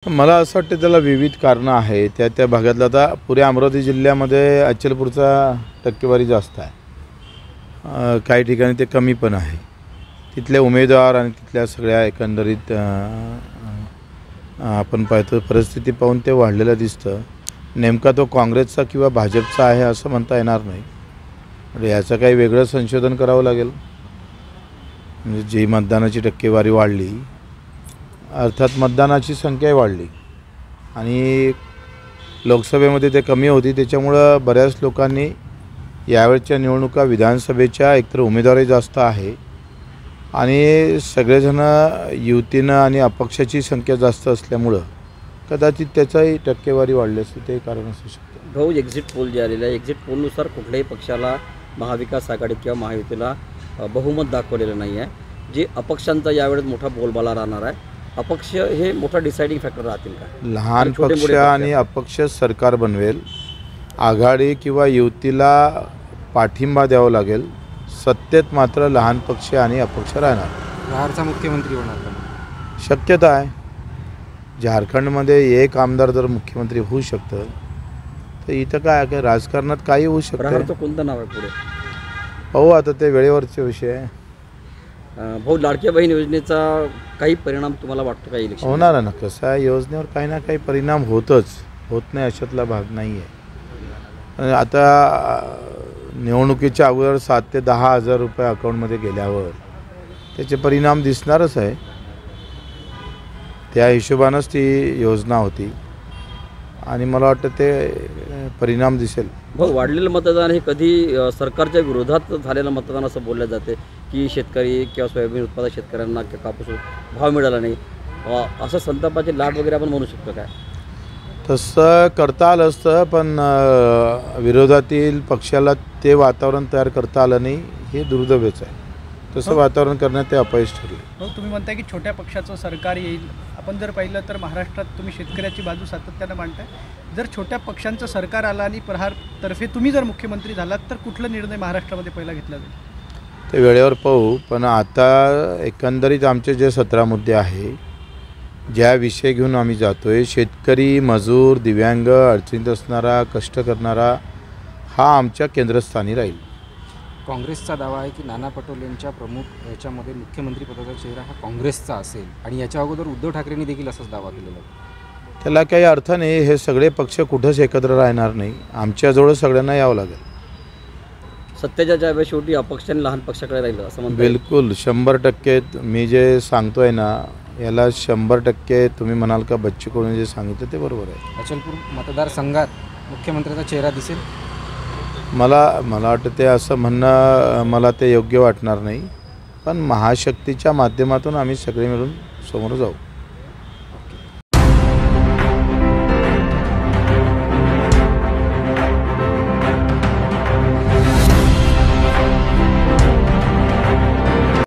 मला असं वाटतं त्याला विविध कारणं आहेत. त्या भागातला आता पुऱ्या अमरावती जिल्ह्यामध्ये अचलपूरचा टक्केवारी जास्त आहे. काही ठिकाणी ते कमी पण आहे. तिथले उमेदवार आणि तिथल्या सगळ्या एकंदरीत आपण पाहतो परिस्थिती पाहून ते वाढलेलं दिसतं. नेमका तो काँग्रेसचा किंवा भाजपचा आहे असं म्हणता येणार नाही. म्हणजे याचं काही वेगळं संशोधन करावं लागेल. म्हणजे जी मतदानाची टक्केवारी वाढली, अर्थात मतदानाची संख्याही वाढली आणि लोकसभेमध्ये ते कमी होती. त्याच्यामुळं बऱ्याच लोकांनी यावेळच्या निवडणुका विधानसभेच्या एकतर उमेदवारी जास्त आहे आणि सगळेजण युतीनं आणि अपक्षाची संख्या जास्त असल्यामुळं कदाचित त्याचाही टक्केवारी वाढली असते. ते कारण असू शकतं. भाऊ, एक्झिट पोल जे आलेलं आहे, एक्झिट पोलनुसार कुठल्याही पक्षाला महाविकास आघाडी किंवा महायुतीला बहुमत दाखवलेलं नाही आहे. जे अपक्षांचा यावेळेस मोठा बोलबाला राहणार आहे. अपक्ष हे मोठा डिसाइडिंग फॅक्टर राहतील का? लहान पक्ष आणि अपक्ष सरकार बनवेल. आघाडी किंवा युतीला पाठिंबा द्यावा लागेल. सत्तेत मात्र लहान पक्ष आणि अपक्ष राहणार. बिहारचा मुख्यमंत्री होणार का? शक्यता आहे. झारखंडमध्ये एक आमदार जर मुख्यमंत्री होऊ शकतं तर इथं काय राजकारणात काही होऊ शकतं. प्रहारचं कोणतं नाव आहे पुढे? पाहू आता, ते वेळेवरचे विषय आहे. भाऊ, लाडक्या बहीण योजनेचा काही परिणाम तुम्हाला वाटतो का इलेक्शन? होणार आहे ना. कसं आहे, योजनेवर काही ना काही परिणाम होतच, होत नाही अशातला भाग नाही आहे. आता निवडणुकीच्या अगोदर 7,000 ते 10,000 रुपये अकाउंटमध्ये गेल्यावर त्याचे परिणाम दिसणारच आहे. त्या हिशोबानंच ती योजना होती आणि मला वाटतं ते परिणाम दिसेल. भाऊ, वाढलेलं मतदान हे कधी सरकारच्या विरोधात झालेलं मतदान असं बोललं जाते की शेतकरी किंवा सोयाबीन उत्पादक शेतकऱ्यांना किंवा कापूस भाव मिळाला नाही, असं संतापाची लाट वगैरे आपण म्हणू शकतो काय? तसं करता आलं असतं, पण विरोधातील पक्षाला ते वातावरण तयार करता आलं नाही. हे दुर्दैवच आहे. तसं वातावरण करण्यात ते अपयश ठरले. हो, तुम्ही म्हणताय की छोट्या पक्षाचं सरकार येईल. आपण जर पाहिलं तर महाराष्ट्रात तुम्ही शेतकऱ्याची बाजू सातत्यानं मांडताय. जर छोट्या पक्षांचं सरकार आलं आणि प्रहारतर्फे तुम्ही जर मुख्यमंत्री झालात तर कुठला निर्णय महाराष्ट्रामध्ये पहिला घेतला जाईल? ते वेळेवर पाहू. पण आता एकंदरीत आमचे जे 17 मुद्दे आहे, ज्या विषय घेऊन आम्ही जातो आहे, शेतकरी, मजूर, दिव्यांग, अडचणीत असणारा, कष्ट करणारा, हा आमच्या केंद्रस्थानी राहील. काँग्रेसचा दावा आहे की नाना पटोलेंच्या प्रमुख याच्यामध्ये मुख्यमंत्रीपदाचा चेहरा हा काँग्रेसचा असेल आणि याच्या अगोदर उद्धव ठाकरेंनी देखील असाच दावा केलेला होता. त्याला काही अर्थ नाही. हे सगळे पक्ष कुठंच एकत्र राहणार नाही. आमच्याजवळ सगळ्यांना यावं लागेल. सत्तेच्या ज्यावेळेस शेवटी अपक्ष आणि लहान पक्षाकडे राहिलं असं म्हणतो. बिलकुल 100% मी जे सांगतोय ना, याला 100% तुम्ही म्हणाल का बच्चू कडून जे सांगितलं ते बरोबर आहे. अचलपूर मतदारसंघात मुख्यमंत्र्याचा चेहरा दिसेल? मला वाटतं ते असं म्हणणं मला ते योग्य वाटणार नाही. पण महाशक्तीच्या माध्यमातून आम्ही सगळे मिळून समोर जाऊ.